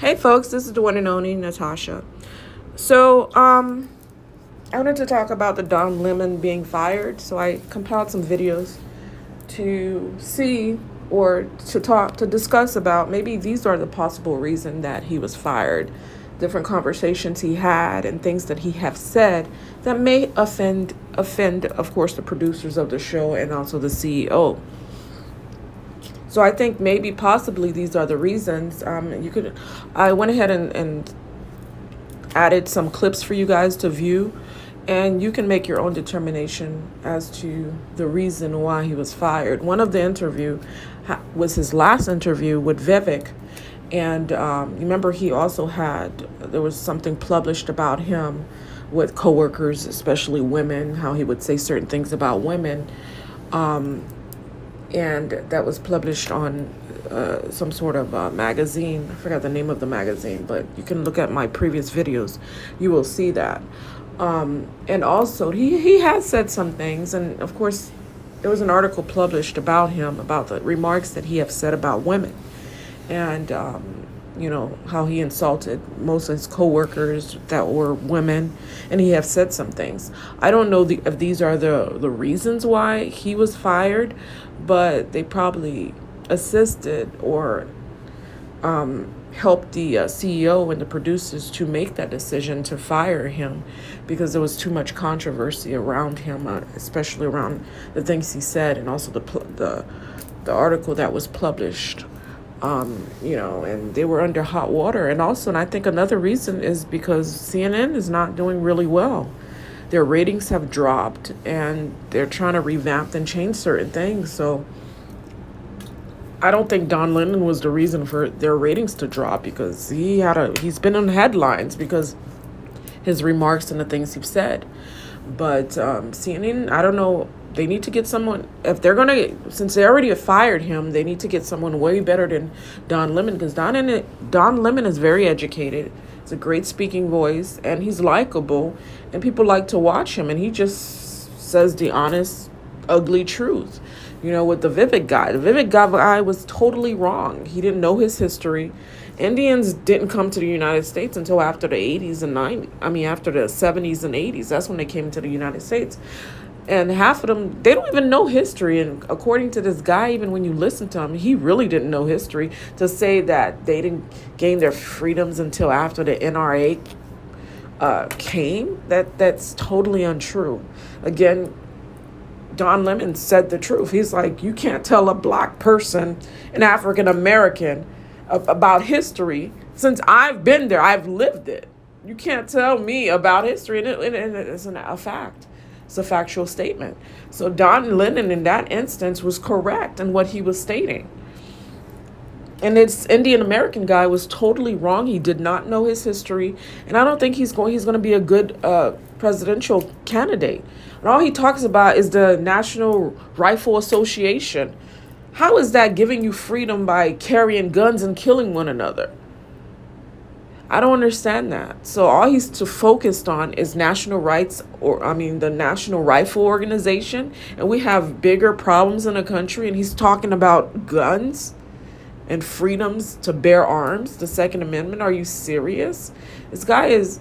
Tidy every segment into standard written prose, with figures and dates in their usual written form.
Hey folks, this is the one and only Natasha. So, I wanted to talk about the Don Lemon being fired. So I compiled some videos to see or to discuss about maybe these are the possible reason that he was fired, different conversations he had and things that he have said that may offend, of course, the producers of the show and also the CEO. So I think maybe possibly these are the reasons. I went ahead and added some clips for you guys to view, and you can make your own determination as to the reason why he was fired. One of the interview was his last interview with Vivek, and you remember he also there was something published about him with coworkers, especially women, how he would say certain things about women. And that was published on some sort of magazine. I forgot the name of the magazine, but you can look at my previous videos. You will see that. And also, he has said some things, and of course, there was an article published about him, about the remarks that he have said about women, and how he insulted most of his coworkers that were women, and he have said some things. I don't know if these are the reasons why he was fired, but they probably assisted or helped the CEO and the producers to make that decision to fire him, because there was too much controversy around him, especially around the things he said, and also the article that was published. And they were under hot water. And I think another reason is because CNN is not doing really well. Their ratings have dropped, and they're trying to revamp and change certain things. So I don't think Don Lemon was the reason for their ratings to drop, because he's been in headlines because his remarks and the things he's said. But CNN, I don't know. They need to get someone, if they're since they already have fired him, they need to get someone way better than Don Lemon, because Don Lemon is very educated. He's a great speaking voice, and he's likable, and people like to watch him, and he just says the honest, ugly truth. With the Vivek guy was totally wrong. He didn't know his history. Indians didn't come to the United States until after the 80s and 90s. After the 70s and 80s. That's when they came to the United States. And half of them, they don't even know history. And according to this guy, even when you listen to him, he really didn't know history. To say that they didn't gain their freedoms until after the NRA came, that's totally untrue. Again, Don Lemon said the truth. He's like, you can't tell a black person, an African American, about history. Since I've been there, I've lived it. You can't tell me about history, and it's a fact. It's a factual statement. So Don Lemon in that instance was correct in what he was stating. And this Indian American guy was totally wrong. He did not know his history, and I don't think he's going to be a good presidential candidate. And all he talks about is the National Rifle Association. How is that giving you freedom by carrying guns and killing one another? I don't understand that. So all he's focused on is national rights, the National Rifle Organization, and we have bigger problems in the country, and he's talking about guns and freedoms to bear arms, the Second Amendment. Are you serious? This guy is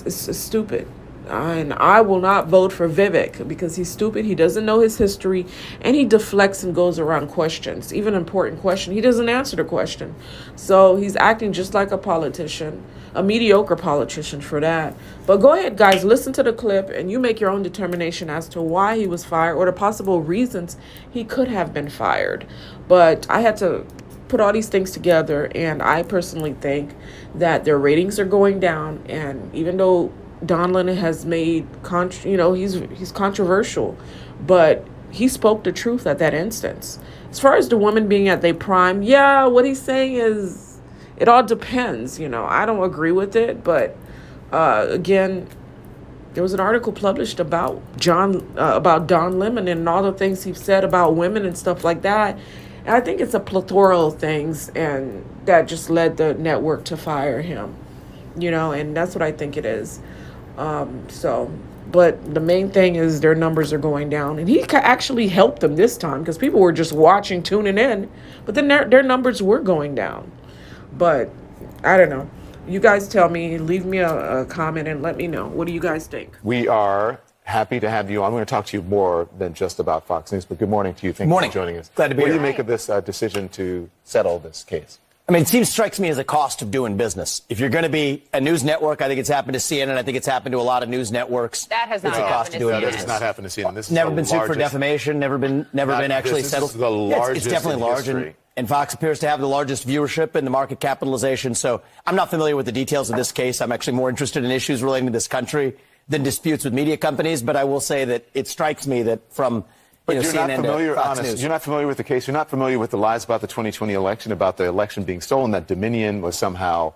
stupid. And I will not vote for Vivek because he's stupid. He doesn't know his history, and he deflects and goes around questions, even important question. He doesn't answer the question. So he's acting just like a politician, a mediocre politician for that. But go ahead, guys, listen to the clip, and you make your own determination as to why he was fired or the possible reasons he could have been fired. But I had to put all these things together, and I personally think that their ratings are going down. And even though Don Lemon has made, he's controversial, but he spoke the truth at that instance. As far as the women being at their prime, yeah, what he's saying is, it all depends. I don't agree with it, but again, there was an article published about Don Lemon and all the things he said about women and stuff like that. And I think it's a plethora of things, and that just led the network to fire him. And that's what I think it is. So But the main thing is their numbers are going down. And he actually helped them this time because people were just watching, tuning in. But then their numbers were going down. But I don't know. You guys tell me, leave me a comment and let me know. What do you guys think? We are happy to have you on. I'm going to talk to you more than just about Fox News, but good morning to you. Thank you for joining us. Glad to be here. here. What do you make of this decision to settle this case? I mean, it strikes me as a cost of doing business. If you're going to be a news network, I think it's happened to CNN. I think it's happened to a lot of news networks. That has not it's a cost happened of doing to CNN. business. This has not happened to CNN. This is never the been sued for largest- defamation. Never been actually settled. This is the largest it's definitely in large. history. And Fox appears to have the largest viewership and the market capitalization. So I'm not familiar with the details of this case. I'm actually more interested in issues relating to this country than disputes with media companies. But I will say that it strikes me that from But you're CNN not familiar, to Fox honest, News. you're not familiar with the case. You're not familiar with the lies about the 2020 election, about the election being stolen, that Dominion was somehow,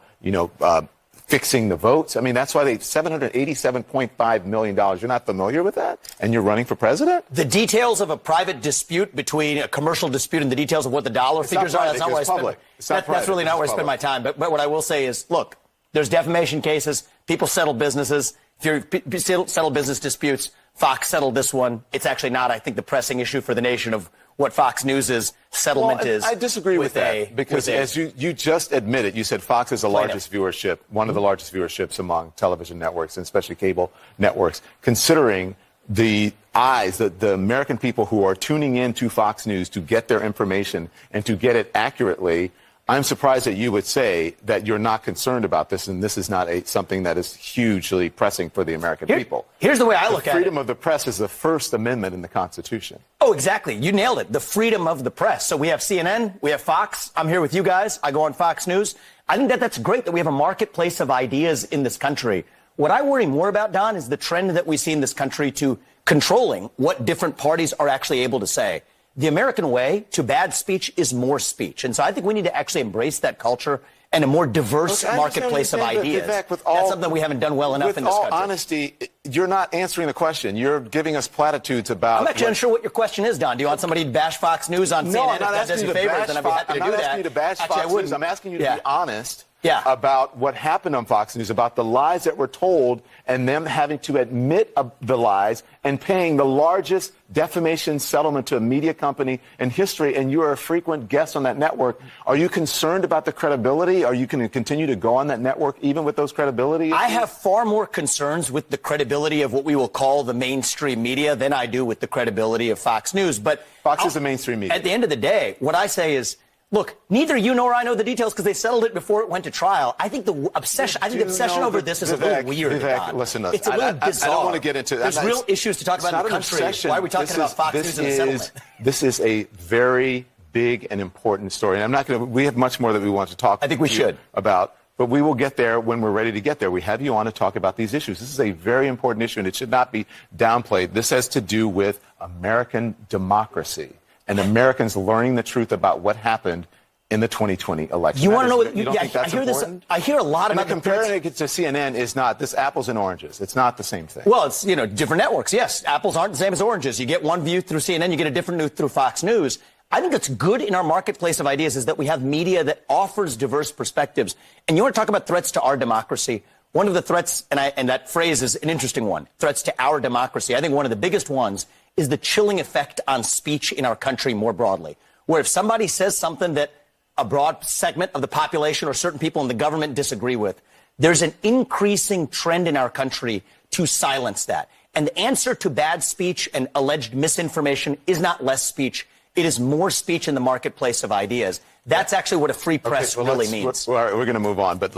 fixing the votes. I mean, that's why they $787.5 million. You're not familiar with that? And you're running for president? The details of a private dispute between a commercial dispute and the details of what the dollar figures are, that's not where I spend. That's really not where I spend my time. But what I will say is, look, there's defamation cases. People settle businesses. If you settle business disputes, Fox settled this one. It's actually not, I think, the pressing issue for the nation of what Fox News' settlement is. I disagree with that because as you just admitted, you said Fox is the largest viewership, one of the largest viewerships among television networks, and especially cable networks, considering the eyes, the American people who are tuning in to Fox News to get their information and to get it accurately. I'm surprised that you would say that you're not concerned about this, and this is not something that is hugely pressing for the American people. Here's the way I look at it. Freedom of the press is the First Amendment in the Constitution. Oh, exactly. You nailed it. The freedom of the press. So we have CNN, we have Fox. I'm here with you guys. I go on Fox News. I think that's great that we have a marketplace of ideas in this country. What I worry more about, Don, is the trend that we see in this country to controlling what different parties are actually able to say. The American way to bad speech is more speech. And so I think we need to actually embrace that culture and a more diverse marketplace of ideas. That's something we haven't done well enough in this country. With all honesty, you're not answering the question. You're giving us platitudes about... I'm actually unsure what your question is, Don. Do you want somebody to bash Fox News on CNN? No, I'm not if that does you favors, then I'd be happy to do that. I'm not asking you to bash Fox News. I'm asking you to be honest about what happened on Fox News, about the lies that were told and them having to admit the lies and paying the largest defamation settlement to a media company in history, and you are a frequent guest on that network. Are you concerned about the credibility? Are you going to continue to go on that network even with those credibility issues? I have far more concerns with the credibility of what we will call the mainstream media than I do with the credibility of Fox News. But Fox is the mainstream media. At the end of the day, what I say is, look, neither you nor I know the details because they settled it before it went to trial. I think the obsession over this is a little weird. Vivek, listen, it's a little bizarre. I don't want to get into... There's real issues to talk about in the country. Why are we talking about Fox News and the settlement? This is a very big and important story. And I'm not going to... We have much more that we want to talk I think we should. About. But we will get there when we're ready to get there. We have you on to talk about these issues. This is a very important issue, and it should not be downplayed. This has to do with American democracy and Americans learning the truth about what happened in the 2020 election. You want to know what? You don't think that's important? I hear a lot about comparing it to CNN is not this apples and oranges. It's not the same thing. Well, it's different networks. Yes, apples aren't the same as oranges. You get one view through CNN, you get a different view through Fox News. I think that's good in our marketplace of ideas is that we have media that offers diverse perspectives. And you want to talk about threats to our democracy? One of the threats, and that phrase is an interesting one, threats to our democracy. I think one of the biggest ones is the chilling effect on speech in our country more broadly, where if somebody says something that a broad segment of the population or certain people in the government disagree with, there's an increasing trend in our country to silence that. And the answer to bad speech and alleged misinformation is not less speech. It is more speech in the marketplace of ideas. That's actually what a free press really means. We're going to move on, but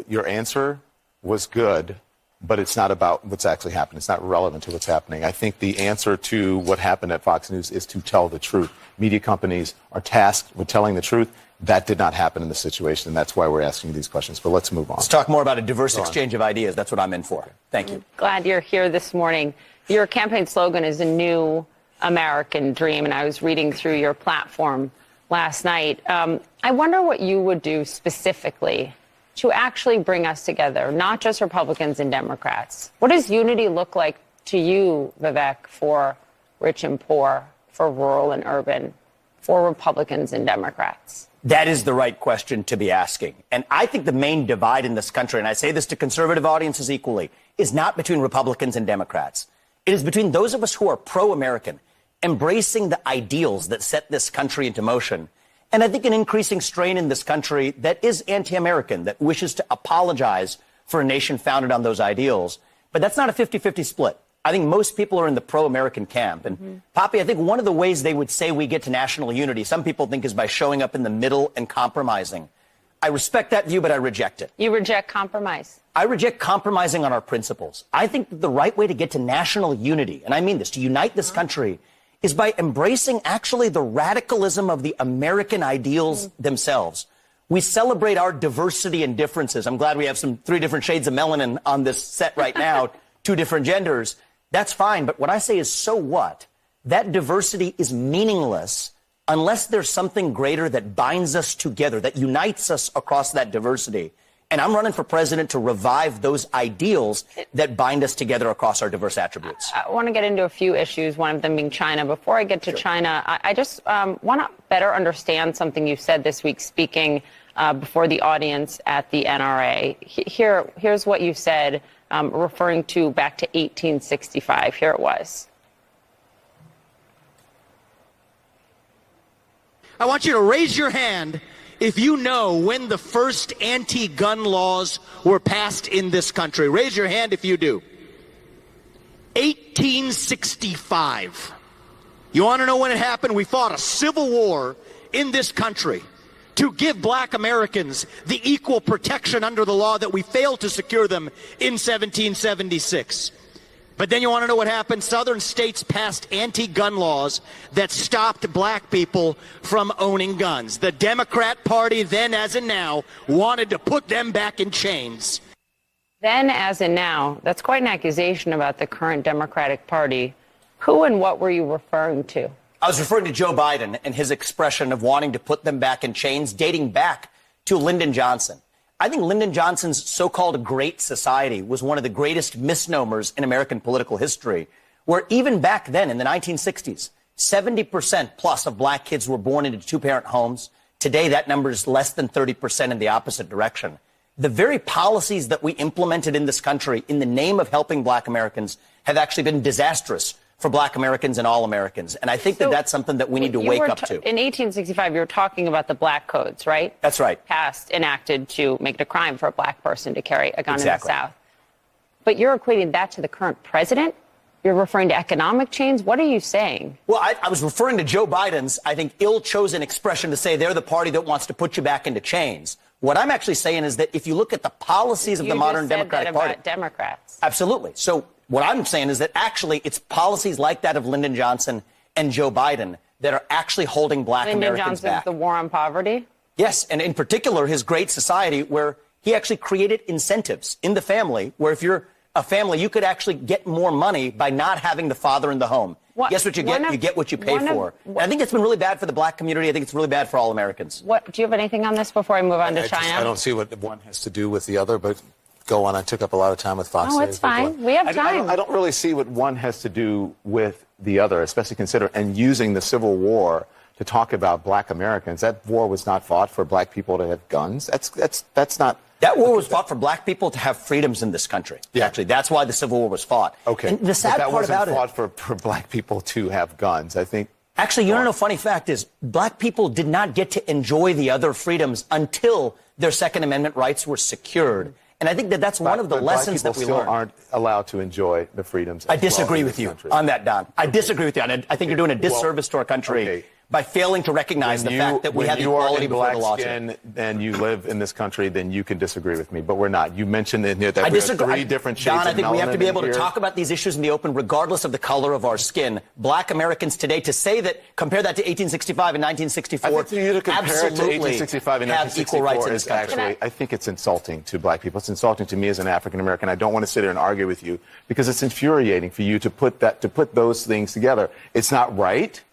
your answer was good, but it's not about what's actually happened. It's not relevant to what's happening. I think the answer to what happened at Fox News is to tell the truth. Media companies are tasked with telling the truth. That did not happen in this situation, and that's why we're asking you these questions. But let's move on. Let's talk more about a diverse exchange of ideas. That's what I'm in for. Thank you. Glad you're here this morning. Your campaign slogan is a new American dream, and I was reading through your platform last night. I wonder what you would do specifically to actually bring us together, not just Republicans and Democrats. What does unity look like to you, Vivek, for rich and poor, for rural and urban, for Republicans and Democrats? That is the right question to be asking. And I think the main divide in this country, and I say this to conservative audiences equally, is not between Republicans and Democrats. It is between those of us who are pro-American, embracing the ideals that set this country into motion, and I think an increasing strain in this country that is anti-American, that wishes to apologize for a nation founded on those ideals. But that's not a 50-50 split. I think most people are in the pro-American camp. And Poppy, I think one of the ways they would say we get to national unity, some people think, is by showing up in the middle and compromising. I respect that view, but I reject it. You reject compromise? I reject compromising on our principles. I think that the right way to get to national unity, and I mean this, to unite this country, is by embracing actually the radicalism of the American ideals themselves. We celebrate our diversity and differences. I'm glad we have 3 different shades of melanin on this set right now, 2 different genders. That's fine, but what I say is, so what? That diversity is meaningless unless there's something greater that binds us together, that unites us across that diversity. And I'm running for president to revive those ideals that bind us together across our diverse attributes. I want to get into a few issues, one of them being China. Before I get to China, I just want to better understand something you said this week speaking before the audience at the NRA. Here's what you said, referring to back to 1865. Here it was. I want you to raise your hand if you know when the first anti-gun laws were passed in this country. Raise your hand if you do. 1865. You want to know when it happened? We fought a civil war in this country to give black Americans the equal protection under the law that we failed to secure them in 1776. But then you want to know what happened? Southern states passed anti-gun laws that stopped black people from owning guns. The Democrat Party, then as in now, wanted to put them back in chains. Then as in now, that's quite an accusation about the current Democratic Party. Who and what were you referring to? I was referring to Joe Biden and his expression of wanting to put them back in chains, dating back to Lyndon Johnson. I think Lyndon Johnson's so-called Great Society was one of the greatest misnomers in American political history, where even back then in the 1960s, 70% plus of black kids were born into 2-parent homes. Today, that number is less than 30% in the opposite direction. The very policies that we implemented in this country in the name of helping black Americans have actually been disastrous for black Americans and all Americans. And I think that that's something that we need to wake up to. In 1865, you were talking about the black codes, right? That's right. Passed, enacted to make it a crime for a black person to carry a gun in the Exactly. South. But you're equating that to the current president? You're referring to economic chains? What are you saying? Well, I was referring to Joe Biden's, I think, ill-chosen expression to say they're the party that wants to put you back into chains. What I'm actually saying is that if you look at the policies of the modern Democratic Party. About Democrats. Absolutely. So what I'm saying is that actually it's policies like that of Lyndon Johnson and Joe Biden that are actually holding black Americans back. The war on poverty? Yes, and in particular, his Great Society, where he actually created incentives in the family, where if you're a family, you could actually get more money by not having the father in the home. Guess what you get? You get what you pay for. And I think it's been really bad for the black community. I think it's really bad for all Americans. Do you have anything on this before I move on to China? I don't see what one has to do with the other, but go on. I took up a lot of time with Fox Oh, News. it's fine. We have time. I don't really see what one has to do with the other, especially consider and using the Civil War to talk about black Americans. That war was not fought for black people to have guns. That's not. That war was fought for black people to have freedoms in this country. Yeah. Actually, that's why the Civil War was fought. Okay. And the sad but that part wasn't about fought it. for black people to have guns. I think. Actually, you know, funny fact is, black people did not get to enjoy the other freedoms until their Second Amendment rights were secured. And I think that that's one of the lessons that we still learned. aren't allowed to enjoy the freedoms. I disagree with you on that, Don. I disagree with you. And I think you're doing a disservice to our country by failing to recognize the fact that we have equality before the law. When you are in black skin and you live in this country, then you can disagree with me. But we're not. You mentioned that we I have disagree. 3 different shades Don, I of think we have to be able to melanin talk about these issues in the open, regardless of the color of our skin. Black Americans today, to say that, compare that to 1865 and 1964, I think for you to compare it to absolutely 1865 and have equal rights in 1964 this is country. actually, I think it's insulting to black people. It's insulting to me as an African American. I don't want to sit here and argue with you because it's infuriating for you to put those things together. It's not right.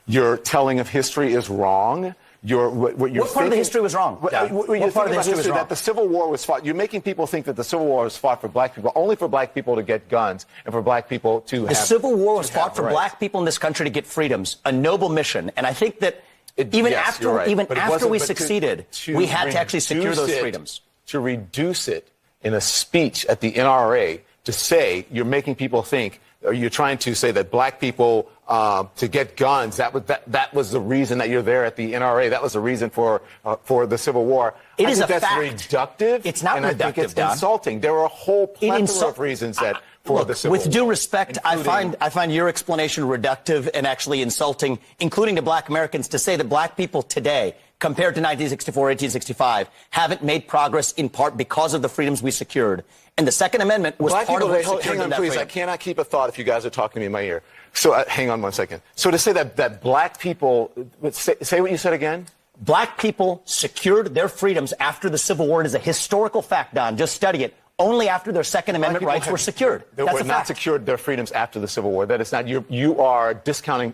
Your telling of history is wrong. What part of the history was wrong? What part of the history was wrong? That the Civil War was fought. You're making people think that the Civil War was fought for black people, only for black people to get guns and for black people to have. The Civil War was fought for black people in this country to get freedoms, a noble mission. And I think that Even Yes, after, you're right. even But it after wasn't- we but succeeded, we had to actually secure reduce those it- freedoms. To reduce it in a speech at the NRA to say you're making people think, or you're trying to say that black people to get guns, that was the reason that you're there at the NRA. That was the reason for the Civil War. It I is think a that's fact. reductive. It's not and I think reductive, it's Don. insulting. There are a whole plethora of reasons that for Look, the Civil with due War, respect, I find your explanation reductive and actually insulting, including to black Americans, to say that black people today, compared to 1964, 1865, haven't made progress in part because of the freedoms we secured. And the Second Amendment was Black part people, of what hang secured on, that please. freedom. I cannot keep a thought if you guys are talking to me in my ear. So hang on one second. So to say that black people, say what you said again. Black people secured their freedoms after the Civil War. It is a historical fact, Don. Just study it. Only after their Second Amendment rights were secured. They That's were a not fact. secured their freedoms after the Civil War. That is not. You are discounting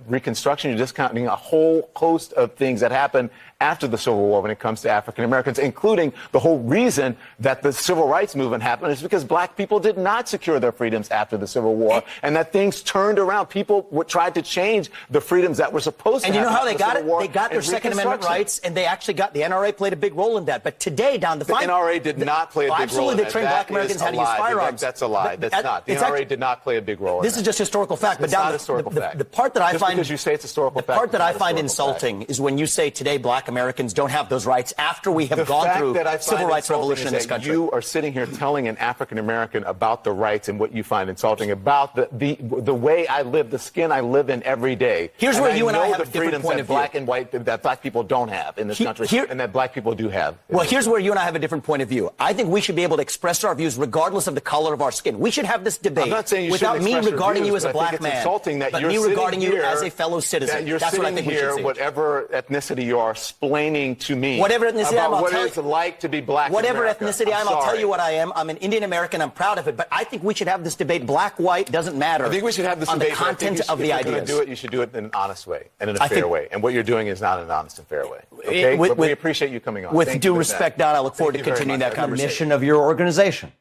Reconstruction. You're discounting a whole host of things that happened after the Civil War when it comes to African Americans, including the whole reason that the Civil Rights Movement happened is because black people did not secure their freedoms after the Civil War, and that things turned around. People tried to change the freedoms that were supposed to And you know happen how they after the got Civil it? War They got their and Second Amendment Reconstruction. rights, and they actually got the NRA played a big role in that. But today, Don, the NRA did not play a big role. Absolutely, in they that. trained That black Americans is how a to use lie. firearms. That's a lie. That's not. The It's NRA actually- did not play a big role. This in is that. just historical fact. It's But not Don, historical fact. the part that I Just find because you say it's historical the fact, part that it's I not find historical fact. insulting is when you say today black Americans don't have those rights after we have The gone fact through that I find civil rights insulting revolution is in this that country. You are sitting here telling an African American about the rights and what you find insulting about the way I live, the skin I live in every day. Here's where you and I know have the a different freedoms point that of view. black and white that black people don't have in this country, and that black people do have. Well, here's where you and I have a different point of view. I think we should be able to express our views regardless of the color of our skin. We should have this debate I'm not saying you without shouldn't me express your regarding views, you as a but I think black it's man, insulting that but you're me sitting regarding you here, as a fellow citizen. That you're That's sitting what I think here, we should see. whatever ethnicity you are, explaining to me Whatever ethnicity about I'll what tell it's you- like to be black. Whatever in America. ethnicity I am, I'll tell you what I am. I'm an Indian American. I'm proud of it. But I think we should have this debate. Black, white, doesn't matter. I think we should have this on debate. the content of the If you're ideas. going to do it, you should do it in an honest way and in a I fair think- way. And what you're doing is not an honest and fair way. Okay? But we appreciate you coming on. With Thank due you for respect, that. Don, I look forward to Thank you very continuing much. that I appreciate it. conversation. Of your organization.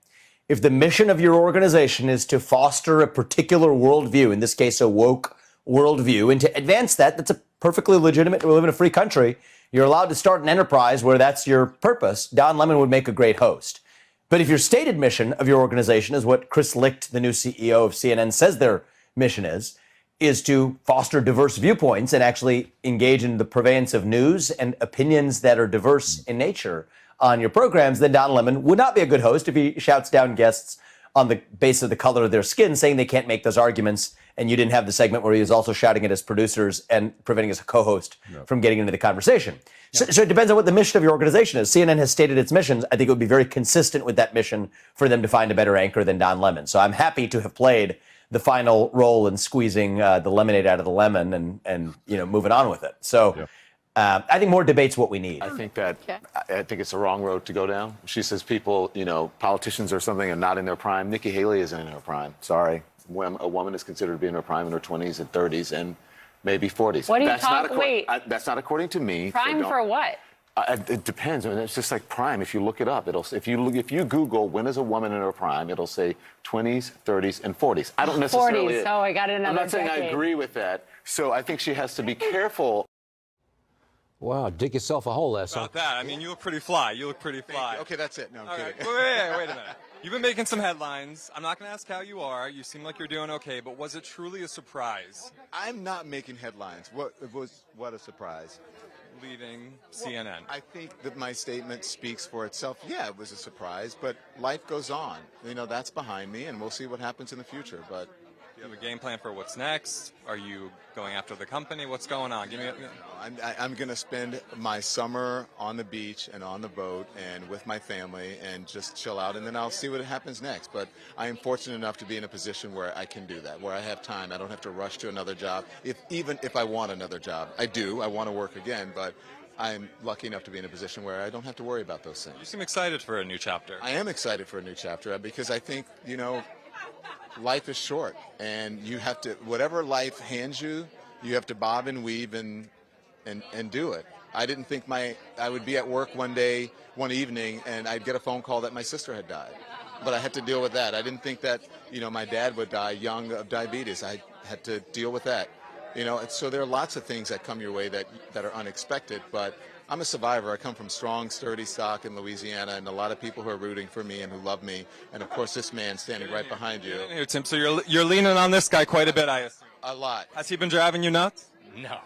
If the mission of your organization is to foster a particular worldview, in this case a woke worldview, and to advance that, that's a perfectly legitimate. We live in a free country. You're allowed to start an enterprise where that's your purpose. Don Lemon would make a great host. But if your stated mission of your organization is what Chris Licht, the new CEO of CNN, says their mission is to foster diverse viewpoints and actually engage in the purveyance of news and opinions that are diverse in nature on your programs, then Don Lemon would not be a good host if he shouts down guests on the basis of the color of their skin, saying they can't make those arguments, and you didn't have the segment where he was also shouting at his producers and preventing his co-host from getting into the conversation. So it depends on what the mission of your organization is. CNN has stated its missions. I think it would be very consistent with that mission for them to find a better anchor than Don Lemon. So I'm happy to have played the final role in squeezing the lemonade out of the lemon and moving on with it. So I think more debate's what we need. I think it's the wrong road to go down. She says people, politicians or something are not in their prime. Nikki Haley isn't in her prime. Sorry. A woman is considered to be in her prime in her 20s and 30s and maybe 40s. What are you That's talking? Wait. That's not according to me. Prime for what? It depends. I mean, it's just like prime. If you look it up, if you Google when is a woman in her prime, it'll say 20s, 30s, and 40s. I don't necessarily. 40s. Oh, I got another I'm not saying I decade. agree with that. So I think she has to be careful. Wow, dig yourself a hole there, son. About that, I mean, you look pretty fly. You look pretty fly. Okay, that's it. No, I'm All right, kidding. wait a minute. You've been making some headlines. I'm not going to ask how you are. You seem like you're doing okay, but was it truly a surprise I'm not making headlines. What a surprise. leaving CNN? I think that my statement speaks for itself. Yeah, it was a surprise, but life goes on. That's behind me, and we'll see what happens in the future. But Do you have a game plan for what's next? Are you going after the company? What's going on? Give me. I'm going to spend my summer on the beach and on the boat and with my family and just chill out, and then I'll see what happens next. But I am fortunate enough to be in a position where I can do that, where I have time. I don't have to rush to another job. Even if I want another job, I do. I want to work again, but I'm lucky enough to be in a position where I don't have to worry about those You things. seem excited for a new chapter. I am excited for a new chapter because I think, life is short, and you have to, whatever life hands you, you have to bob and weave and do it. I didn't think I would be at work one evening, and I'd get a phone call that my sister had died. But I had to deal with that. I didn't think that, my dad would die young of diabetes. I had to deal with that. You know, and so there are lots of things that come your way that are unexpected, but I'm a survivor. I come from strong, sturdy stock in Louisiana, and a lot of people who are rooting for me and who love me. And of course, this man standing right behind you. Here, Tim. So you're leaning on this guy quite a bit, I assume. A lot. Has he been driving you nuts? No.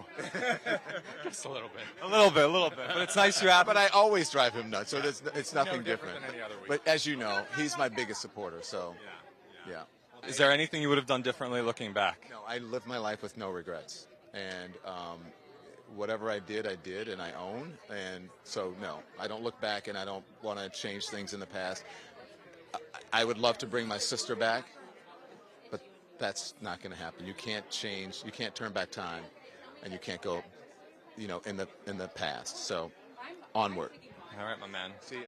Just a little bit. A little bit. But it's nice you have. But I always drive him nuts, so it's nothing No different different. than any other week. But as you know, he's my biggest supporter, so yeah. Is there anything you would have done differently looking back? No, I live my life with no regrets. And whatever I did, and I own. And so, no, I don't look back, and I don't want to change things in the past. I would love to bring my sister back, but that's not going to happen. You can't turn back time, and you can't go, in the past. So, onward. All right, my man. See you.